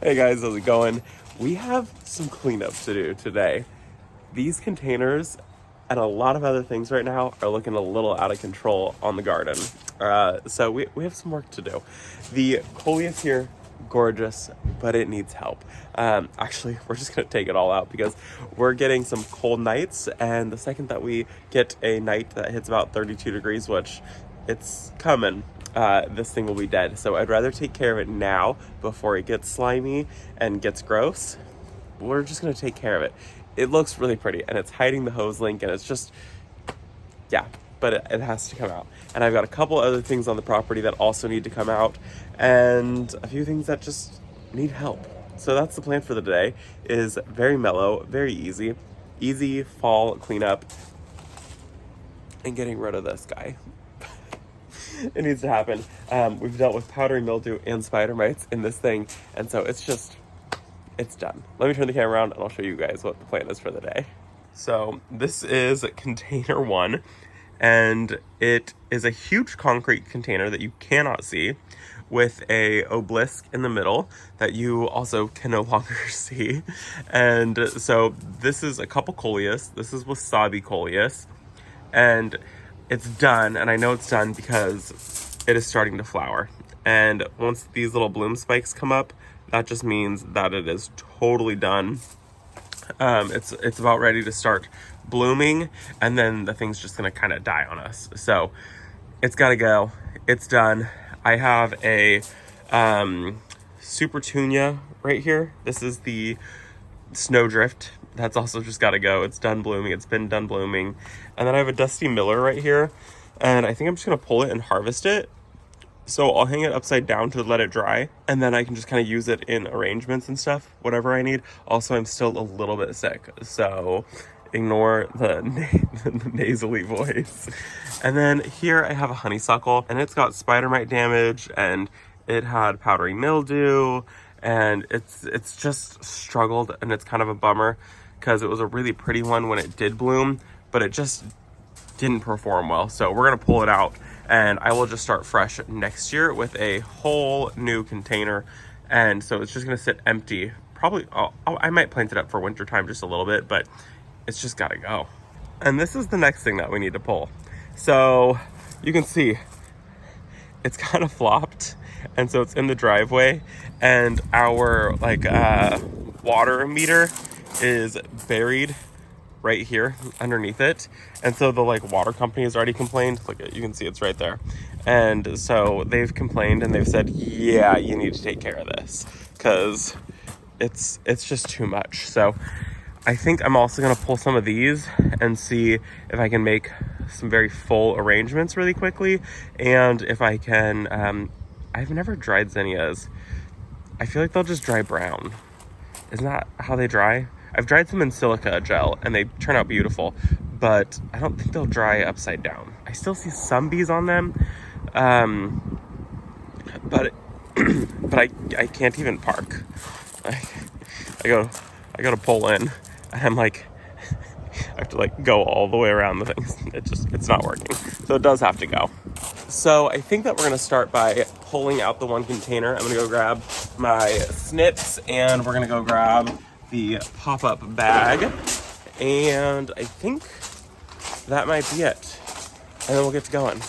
Hey guys, how's it going? We have some cleanup to do today. These containers and a lot of other things right now are looking a little out of control on the garden. So we have some work to do. The coleus here, gorgeous, but it needs help. Actually, we're just gonna take it all out because we're getting some cold nights, and the second that we get a night that hits about 32 degrees, which it's coming, this thing will be dead. So I'd rather take care of it now before it gets slimy and gets gross. We're just gonna take care of it. It looks really pretty and it's hiding the hose link, and it's just, yeah, but it has to come out. And I've got a couple other things on the property that also need to come out, and a few things that just need help. So that's the plan for the day. Is very mellow, very easy fall cleanup, and getting rid of this guy. It needs to happen. We've dealt with powdery mildew and spider mites in this thing, and so it's done. Let me turn the camera around and I'll show you guys what the plan is for the day. So this is container 1, and it is a huge concrete container that you cannot see, with a obelisk in the middle that you also can no longer see. And so this is a couple coleus. This is wasabi coleus, and it's done, and I know it's done because it is starting to flower. And once these little bloom spikes come up, that just means that it is totally done. It's about ready to start blooming, and then the thing's just gonna kind of die on us. So it's gotta go. It's done. I have a super tunia right here. This is the snowdrift. That's also just gotta go. It's done blooming. It's been done blooming. And then I have a dusty miller right here, and I think I'm just gonna pull it and harvest it. So I'll hang it upside down to let it dry, and then I can just kind of use it in arrangements and stuff, whatever I need. Also, I'm still a little bit sick, so ignore the nasally voice. And then here I have a honeysuckle, and it's got spider mite damage, and it had powdery mildew, and it's just struggled, and it's kind of a bummer because it was a really pretty one when it did bloom, but it just didn't perform well. So we're gonna pull it out, and I will just start fresh next year with a whole new container. And so it's just gonna sit empty. Probably I might plant it up for winter time just a little bit, but it's just gotta go. And this is the next thing that we need to pull. So you can see it's kind of flopped, and so it's in the driveway, and our water meter is buried right here underneath it. And so the water company has already complained. Look, you can see it's right there. And so they've complained, and they've said, yeah, you need to take care of this because it's just too much. So I think I'm also gonna pull some of these and see if I can make some very full arrangements really quickly, and if I can I've never dried zinnias. I feel like they'll just dry brown. Isn't that how they dry? I've dried some in silica gel, and they turn out beautiful, but I don't think they'll dry upside down. I still see some bees on them, but I can't even park. I gotta pull in, and I'm like, I have to go all the way around the thing. It's not working. So it does have to go. So I think that we're gonna start by pulling out the one container. I'm gonna go grab my snips, and we're gonna go grab the Popup bag, and I think that might be it. And then we'll get to going.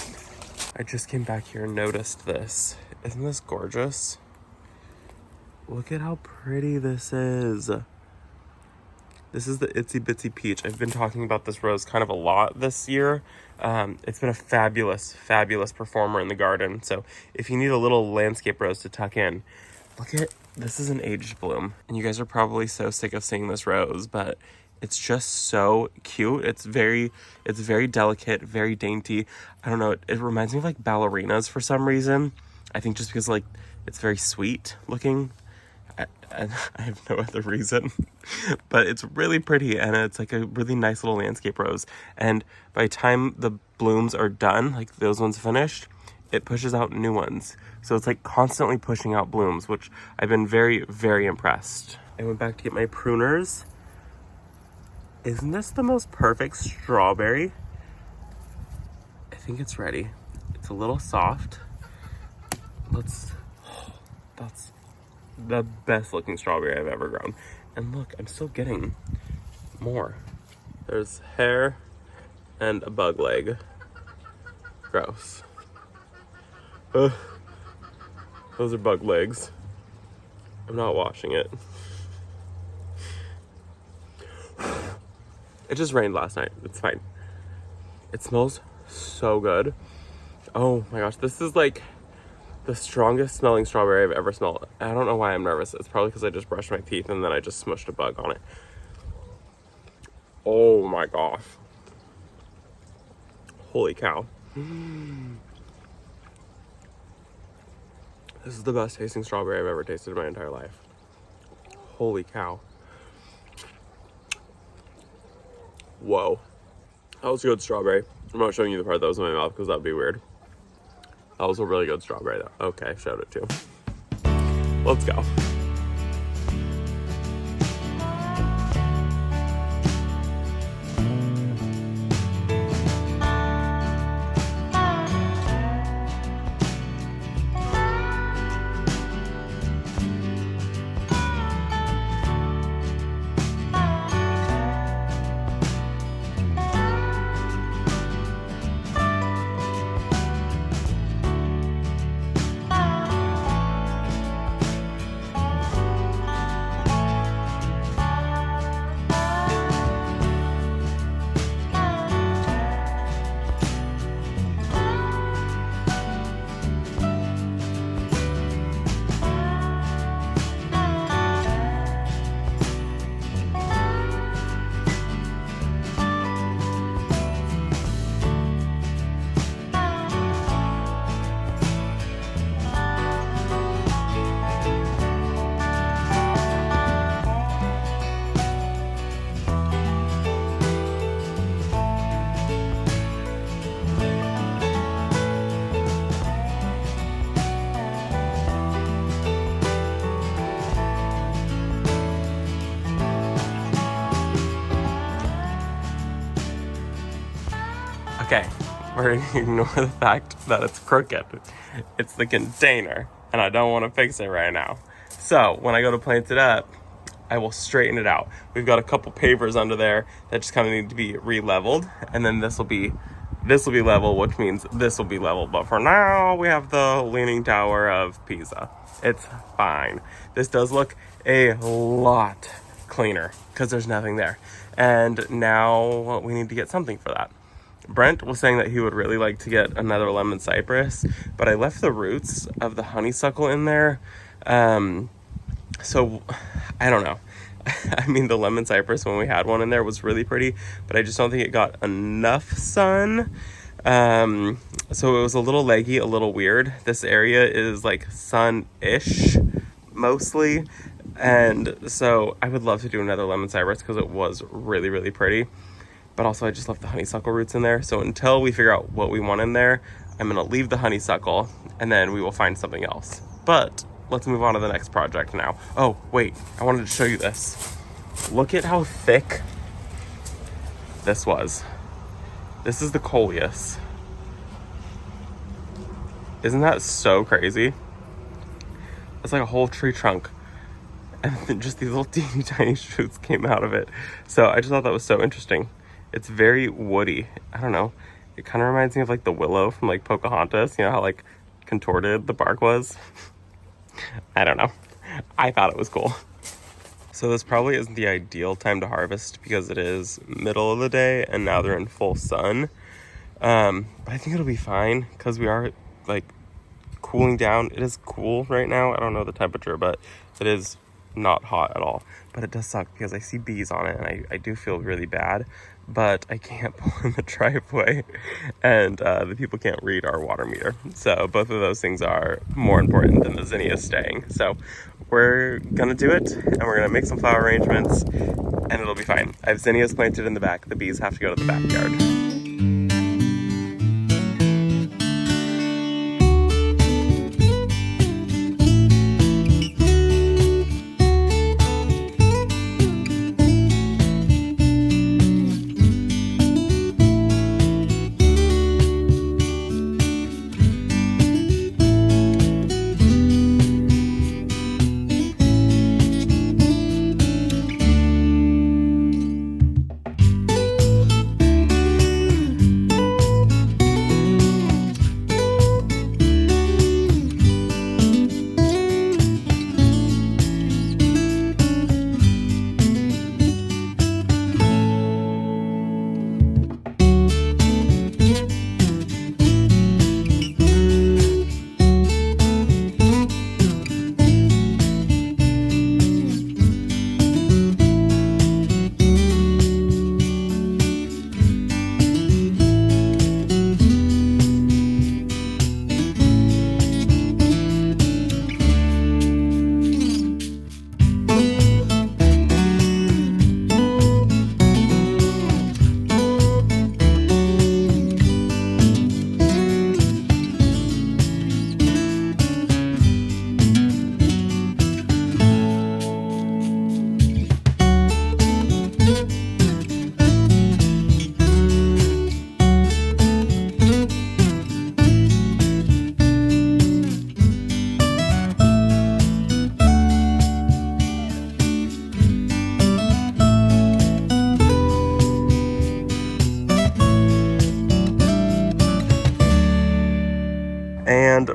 I just came back here and noticed this. Isn't this gorgeous? Look at how pretty this is. This is the Itsy Bitsy Peach. I've been talking about this rose kind of a lot this year. It's been a fabulous, fabulous performer in the garden. So if you need a little landscape rose to tuck in, look at, this is an aged bloom. And you guys are probably so sick of seeing this rose, but it's just so cute. It's very delicate, very dainty. I don't know, it reminds me of ballerinas for some reason. I think just because it's very sweet looking. I have no other reason, but it's really pretty, and it's a really nice little landscape rose. And by the time the blooms are done, those ones finished, it pushes out new ones. So it's constantly pushing out blooms, which I've been very, very impressed. I went back to get my pruners. Isn't this the most perfect strawberry? I think it's ready. It's a little soft. the best looking strawberry I've ever grown. And look, I'm still getting more. There's hair and a bug leg. Gross. Ugh. Those are bug legs. I'm not washing it. It just rained last night. It's fine. It smells so good. Oh my gosh, this is like the strongest smelling strawberry I've ever smelled. I don't know why I'm nervous. It's probably because I just brushed my teeth and then I just smushed a bug on it. Oh my gosh. Holy cow. This is the best tasting strawberry I've ever tasted in my entire life. Holy cow. Whoa. That was a good strawberry. I'm not showing you the part that was in my mouth because that'd be weird. That was a really good strawberry though. Okay, showed it too. Let's go. Okay, we're gonna ignore the fact that it's crooked. It's the container, and I don't want to fix it right now. So when I go to plant it up, I will straighten it out. We've got a couple pavers under there that just kind of need to be re-leveled, and then this will be level, which means this will be level. But for now, we have the Leaning Tower of Pisa. It's fine. This does look a lot cleaner because there's nothing there. And now we need to get something for that. Brent was saying that he would really like to get another lemon cypress, but I left the roots of the honeysuckle in there. So I don't know. I mean, the lemon cypress, when we had one in there, was really pretty, but I just don't think it got enough sun. So it was a little leggy, a little weird. This area is like sun-ish mostly. And so I would love to do another lemon cypress because it was really, really pretty. But also I just left the honeysuckle roots in there. So until we figure out what we want in there, I'm gonna leave the honeysuckle and then we will find something else. But let's move on to the next project now. Oh, wait, I wanted to show you this. Look at how thick this was. This is the coleus. Isn't that so crazy? It's like a whole tree trunk. And then just these little teeny tiny shoots came out of it. So I just thought that was so interesting. It's very woody. I don't know. It kind of reminds me of like the willow from like Pocahontas. You know how like contorted the bark was? I don't know. I thought it was cool. So this probably isn't the ideal time to harvest because it is middle of the day and now they're in full sun. But I think it'll be fine because we are like cooling down. It is cool right now. I don't know the temperature, but it is not hot at all. But it does suck because I see bees on it and I do feel really bad. But I can't pull in the driveway and the people can't read our water meter. So both of those things are more important than the zinnia staying. So we're gonna do it and we're gonna make some flower arrangements and it'll be fine. I have zinnias planted in the back. The bees have to go to the backyard.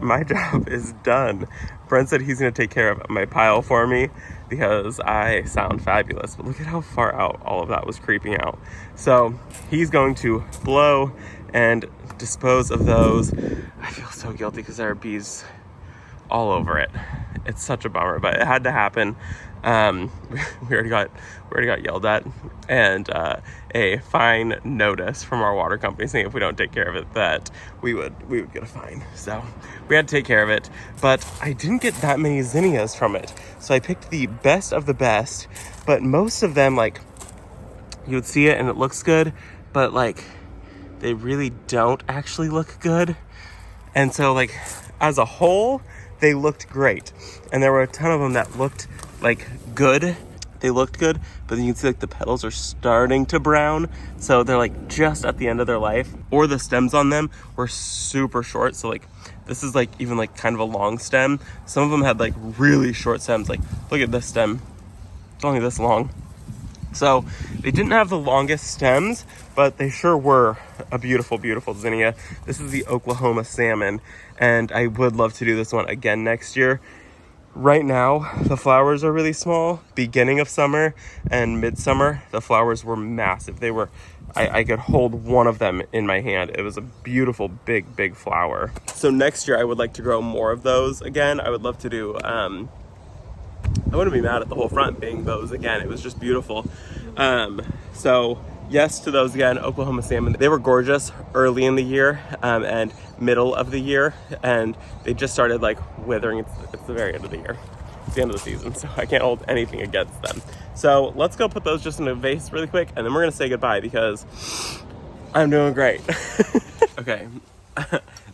my job is done. Brent said he's gonna take care of my pile for me because I sound fabulous, but look at how far out all of that was creeping out. So he's going to blow and dispose of those. I feel so guilty because there are bees all over it. It's such a bummer, but it had to happen. We already got yelled at, and a fine notice from our water company saying if we don't take care of it that we would get a fine. So we had to take care of it, but I didn't get that many zinnias from it. So I picked the best of the best, but most of them, like, you would see it and it looks good, but like they really don't actually look good. And so, like, as a whole, they looked great. And there were a ton of them that looked like good. They looked good, but then you can see like the petals are starting to brown. So they're like just at the end of their life, or the stems on them were super short. So like this is like even like kind of a long stem. Some of them had like really short stems. Like look at this stem, it's only this long. So they didn't have the longest stems, but they sure were a beautiful, beautiful zinnia. This is the Oklahoma salmon, and I would love to do this one again next year. Right now, the flowers are really small. Beginning of summer and midsummer, the flowers were massive. They were, I could hold one of them in my hand. It was a beautiful, big, big flower. So next year, I would like to grow more of those again. I would love to do, I wouldn't be mad at the whole front being those again. It was just beautiful. So yes to those again, Oklahoma salmon. They were gorgeous early in the year and middle of the year, and they just started like withering. It's the very end of the year. It's the end of the season, so I can't hold anything against them. So let's go put those just in a vase really quick, and then we're gonna say goodbye because I'm doing great. Okay,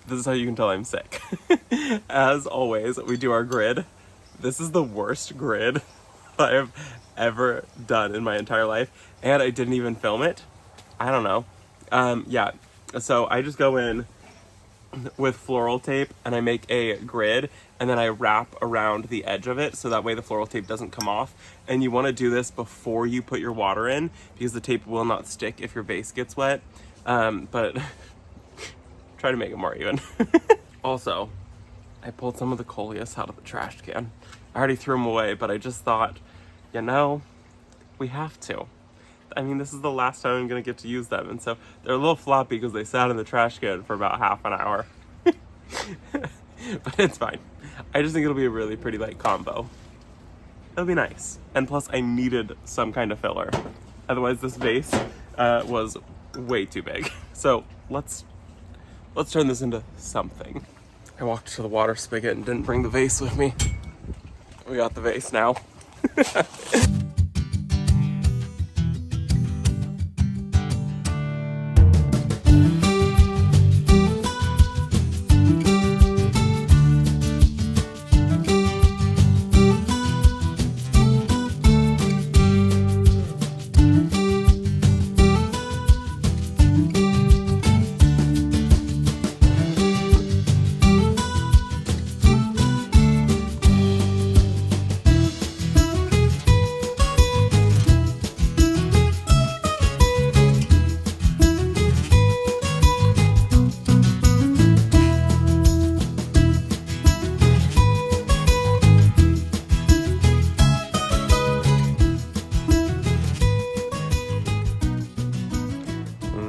this is how you can tell I'm sick. As always, we do our grid. This is the worst grid I have ever done in my entire life, and I didn't even film it. I don't know. Yeah, so I just go in with floral tape and I make a grid, and then I wrap around the edge of it so that way the floral tape doesn't come off. And you want to do this before you put your water in because the tape will not stick if your vase gets wet. But try to make it more even. Also, I pulled some of the coleus out of the trash can. I already threw them away, but I just thought, you know, we have to. I mean, this is the last time I'm gonna get to use them, and so they're a little floppy because they sat in the trash can for about half an hour. But it's fine. I just think it'll be a really pretty like combo. It'll be nice. And plus I needed some kind of filler. Otherwise this vase was way too big. So let's turn this into something. I walked to the water spigot and didn't bring the vase with me. We got the vase now.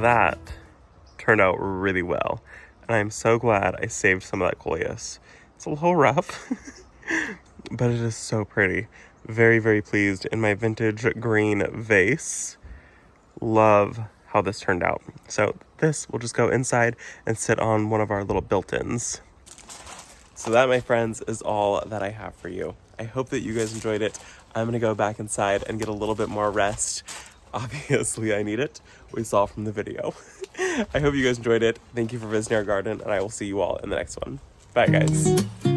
That turned out really well, and I'm so glad I saved some of that coleus. It's a little rough, but it is so pretty. Very, very pleased in my vintage green vase. Love how this turned out. So this will just go inside and sit on one of our little built-ins. So that, my friends, is all that I have for you. I hope that you guys enjoyed it. I'm gonna go back inside and get a little bit more rest. Obviously, I need it. We saw from the video. I hope you guys enjoyed it. Thank you for visiting our garden, and I will see you all in the next one. Bye, guys.